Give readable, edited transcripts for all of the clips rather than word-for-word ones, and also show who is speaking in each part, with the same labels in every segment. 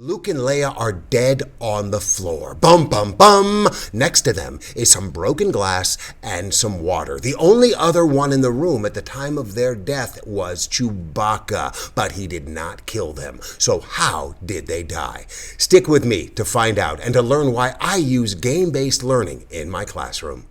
Speaker 1: Luke and Leia are dead on the floor. Bum, bum, bum. Next to them is some broken glass and some water. The only other one in the room at the time of their death was Chewbacca, but he did not kill them. So how did they die? Stick with me to find out and to learn why I use game-based learning in my classroom.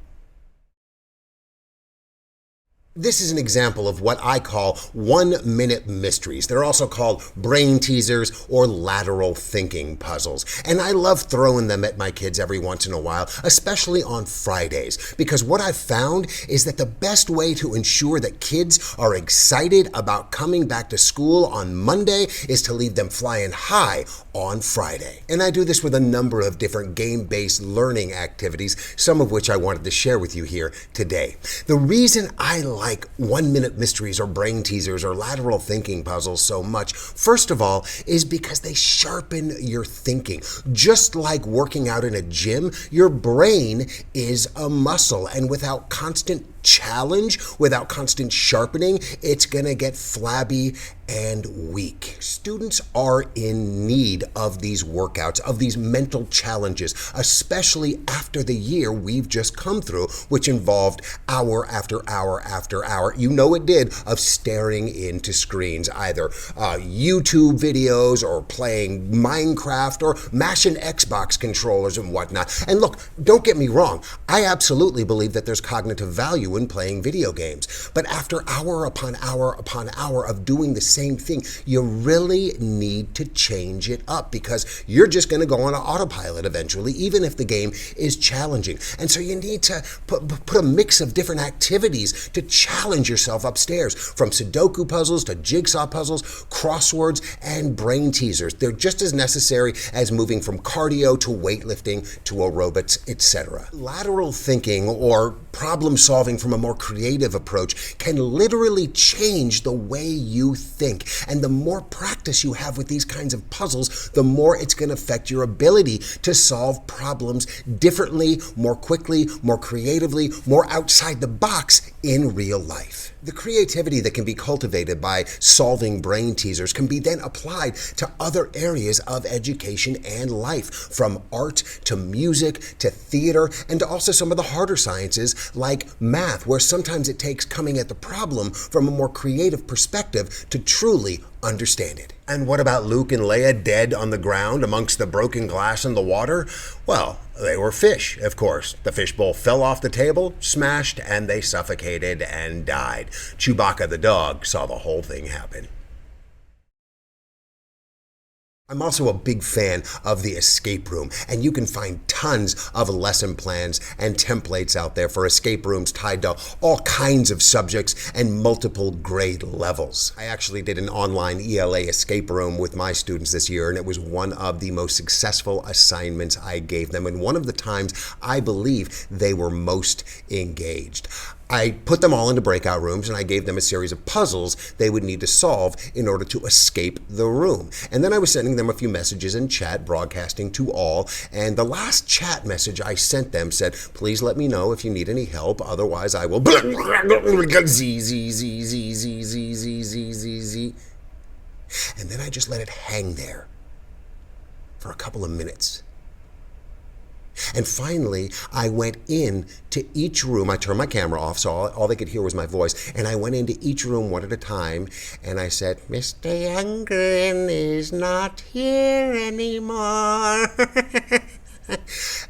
Speaker 1: This is an example of what I call 1-minute mysteries. They're also called brain teasers or lateral thinking puzzles. And I love throwing them at my kids every once in a while, especially on Fridays, because what I've found is that the best way to ensure that kids are excited about coming back to school on Monday is to leave them flying high on Friday. And I do this with a number of different game-based learning activities, some of which I wanted to share with you here today. The reason I like 1-minute mysteries or brain teasers or lateral thinking puzzles so much, first of all, is because they sharpen your thinking. Just like working out in a gym, your brain is a muscle, and without constant challenge, without constant sharpening, it's gonna get flabby and weak. Students are in need of these workouts, of these mental challenges, especially after the year we've just come through, which involved hour after hour after hour, you know it did, of staring into screens, either YouTube videos or playing Minecraft or mashing Xbox controllers and whatnot. And look, don't get me wrong, I absolutely believe that there's cognitive value in playing video games. But after hour upon hour upon hour of doing the same thing, you really need to change it up, because you're just going to go on an autopilot eventually, even if the game is challenging. And so you need to put a mix of different activities to challenge yourself upstairs, from Sudoku puzzles to jigsaw puzzles, crosswords, and brain teasers. They're just as necessary as moving from cardio to weightlifting to aerobics, etc. Lateral thinking, or problem solving from a more creative approach, can literally change the way you think. And the more practice you have with these kinds of puzzles, the more it's going to affect your ability to solve problems differently, more quickly, more creatively, more outside the box in real life. The creativity that can be cultivated by solving brain teasers can be then applied to other areas of education and life, from art to music to theater, and to also some of the harder sciences like math, where sometimes it takes coming at the problem from a more creative perspective to truly understand it. And what about Luke and Leia dead on the ground amongst the broken glass and the water? Well, they were fish, of course. The fishbowl fell off the table, smashed, and they suffocated and died. Chewbacca the dog saw the whole thing happen. I'm also a big fan of the escape room, and you can find tons of lesson plans and templates out there for escape rooms tied to all kinds of subjects and multiple grade levels. I actually did an online ELA escape room with my students this year, and it was one of the most successful assignments I gave them, and one of the times I believe they were most engaged. I put them all into breakout rooms, and I gave them a series of puzzles they would need to solve in order to escape the room. And then I was sending them a few messages in chat, broadcasting to all, and the last chat message I sent them said, "Please let me know if you need any help, otherwise I will z, z, z, z, z, z, z, z, z, z." And then I just let it hang there for a couple of minutes. And finally, I went in to each room. I turned my camera off, so all they could hear was my voice. And I went into each room one at a time, and I said, "Mr. Youngren is not here anymore."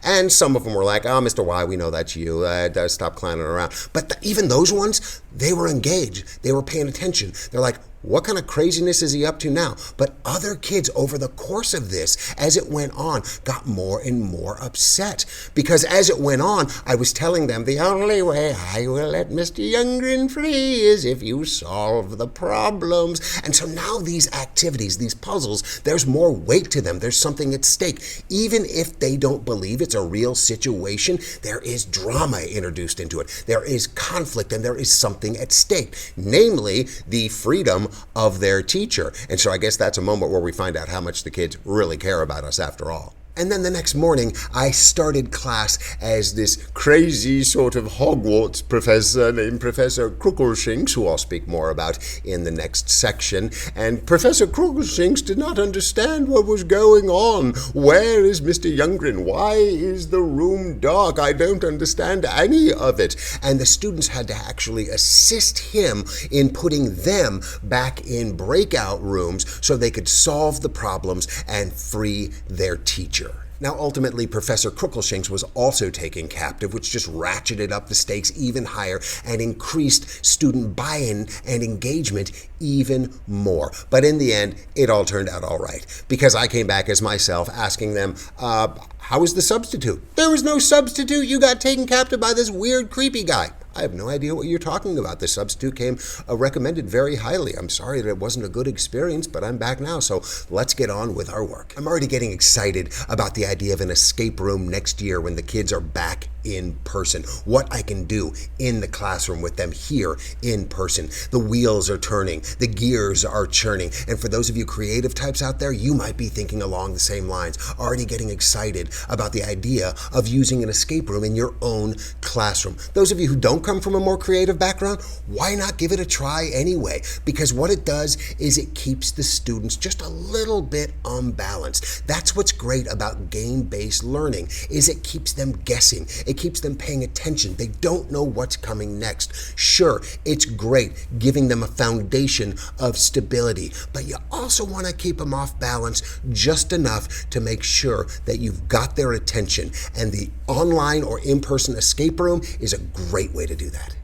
Speaker 1: And some of them were like, "Oh, Mr. Y, we know that's you. Stop clowning around." But even those ones, they were engaged. They were paying attention. They're like, "What kind of craziness is he up to now?" But other kids over the course of this, as it went on, got more and more upset. Because as it went on, I was telling them, the only way I will let Mr. Youngren free is if you solve the problems. And so now these activities, these puzzles, there's more weight to them. There's something at stake. Even if they don't believe it's a real situation, there is drama introduced into it. There is conflict, and there is something at stake, namely the freedom of their teacher. And so I guess that's a moment where we find out how much the kids really care about us after all. And then the next morning, I started class as this crazy sort of Hogwarts professor named Professor Crookleshanks, who I'll speak more about in the next section. And Professor Crookleshanks did not understand what was going on. Where is Mr. Youngren? Why is the room dark? I don't understand any of it. And the students had to actually assist him in putting them back in breakout rooms so they could solve the problems and free their teacher. Now, ultimately, Professor Crookleshanks was also taken captive, which just ratcheted up the stakes even higher and increased student buy-in and engagement even more. But in the end, it all turned out all right, because I came back as myself asking them, how was the substitute? There was no substitute. You got taken captive by this weird, creepy guy. I have no idea what you're talking about. The substitute came recommended very highly. I'm sorry that it wasn't a good experience, but I'm back now, so let's get on with our work. I'm already getting excited about the idea of an escape room next year when the kids are back in person. What I can do in the classroom with them here in person. The wheels are turning, the gears are churning, and for those of you creative types out there, you might be thinking along the same lines, already getting excited about the idea of using an escape room in your own classroom. Those of you who don't come from a more creative background, why not give it a try anyway? Because what it does is it keeps the students just a little bit unbalanced. That's what's great about game-based learning, is it keeps them guessing. It keeps them paying attention. They don't know what's coming next. Sure, it's great giving them a foundation of stability, but you also want to keep them off balance just enough to make sure that you've got their attention. And the online or in-person escape room is a great way to do that.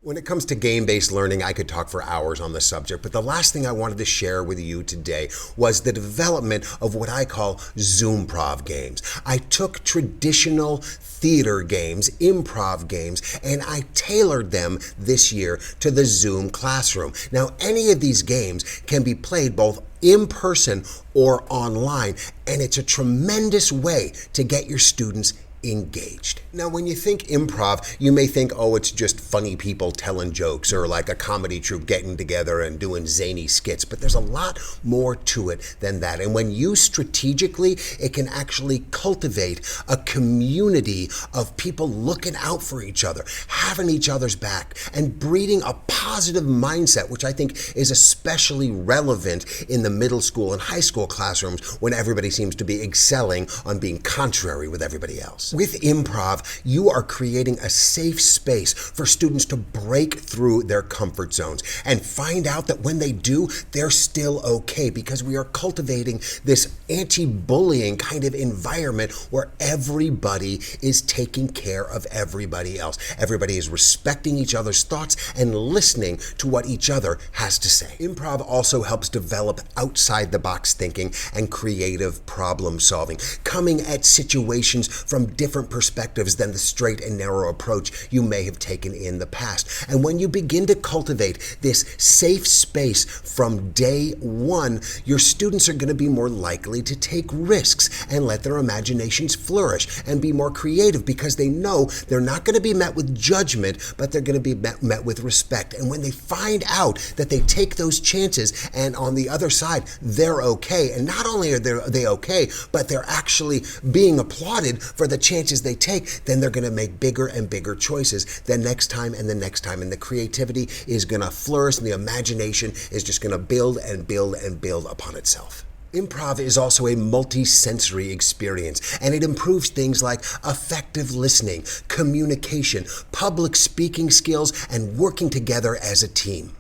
Speaker 1: When it comes to game-based learning, I could talk for hours on the subject, but the last thing I wanted to share with you today was the development of what I call Zoom-prov games. I took traditional theater games, improv games, and I tailored them this year to the Zoom classroom. Now, any of these games can be played both in person or online, and it's a tremendous way to get your students engaged. Now, when you think improv, you may think, oh, it's just funny people telling jokes or like a comedy troupe getting together and doing zany skits, but there's a lot more to it than that. And when used strategically, it can actually cultivate a community of people looking out for each other, having each other's back, and breeding a positive mindset, which I think is especially relevant in the middle school and high school classrooms when everybody seems to be excelling on being contrary with everybody else. With improv, you are creating a safe space for students to break through their comfort zones and find out that when they do, they're still okay, because we are cultivating this anti-bullying kind of environment where everybody is taking care of everybody else. Everybody is respecting each other's thoughts and listening to what each other has to say. Improv also helps develop outside-the-box thinking and creative problem solving, coming at situations from different perspectives than the straight and narrow approach you may have taken in the past. And when you begin to cultivate this safe space from day one, your students are going to be more likely to take risks and let their imaginations flourish and be more creative, because they know they're not going to be met with judgment, but they're going to be met with respect. And when they find out that they take those chances and on the other side, they're okay, and not only are they okay, but they're actually being applauded for the chances they take, then they're going to make bigger and bigger choices the next time and the next time. And the creativity is going to flourish, and the imagination is just going to build and build and build upon itself. Improv is also a multi-sensory experience, and it improves things like effective listening, communication, public speaking skills, and working together as a team.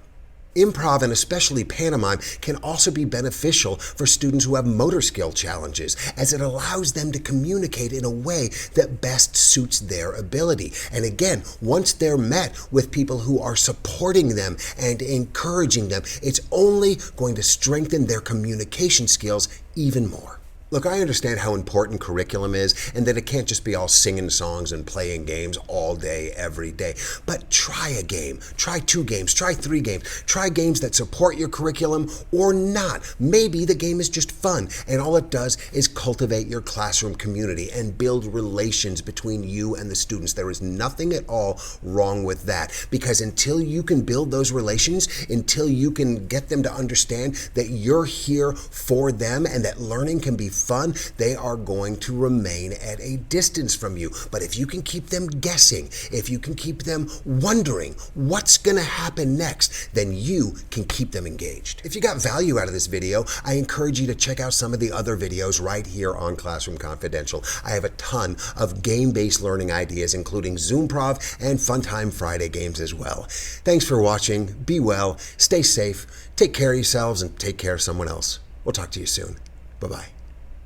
Speaker 1: Improv, and especially pantomime, can also be beneficial for students who have motor skill challenges, as it allows them to communicate in a way that best suits their ability. And again, once they're met with people who are supporting them and encouraging them, it's only going to strengthen their communication skills even more. Look, I understand how important curriculum is and that it can't just be all singing songs and playing games all day, every day. But try a game, try 2 games, try 3 games, try games that support your curriculum or not. Maybe the game is just fun and all it does is cultivate your classroom community and build relations between you and the students. There is nothing at all wrong with that, because until you can build those relations, until you can get them to understand that you're here for them and that learning can be fun, they are going to remain at a distance from you. But if you can keep them guessing, if you can keep them wondering what's going to happen next, then you can keep them engaged. If you got value out of this video, I encourage you to check out some of the other videos right here on Classroom Confidential. I have a ton of game-based learning ideas, including Zoom-prov and Funtime Friday games as well. Thanks for watching. Be well, stay safe, take care of yourselves, and take care of someone else. We'll talk to you soon. Bye-bye.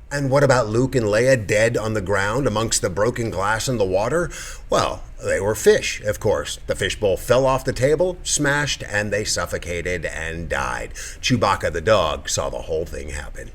Speaker 1: And what about Luke and Leia dead on the ground amongst the broken glass and the water? Well, they were fish, of course. The fishbowl fell off the table, smashed, and they suffocated and died. Chewbacca the dog saw the whole thing happen.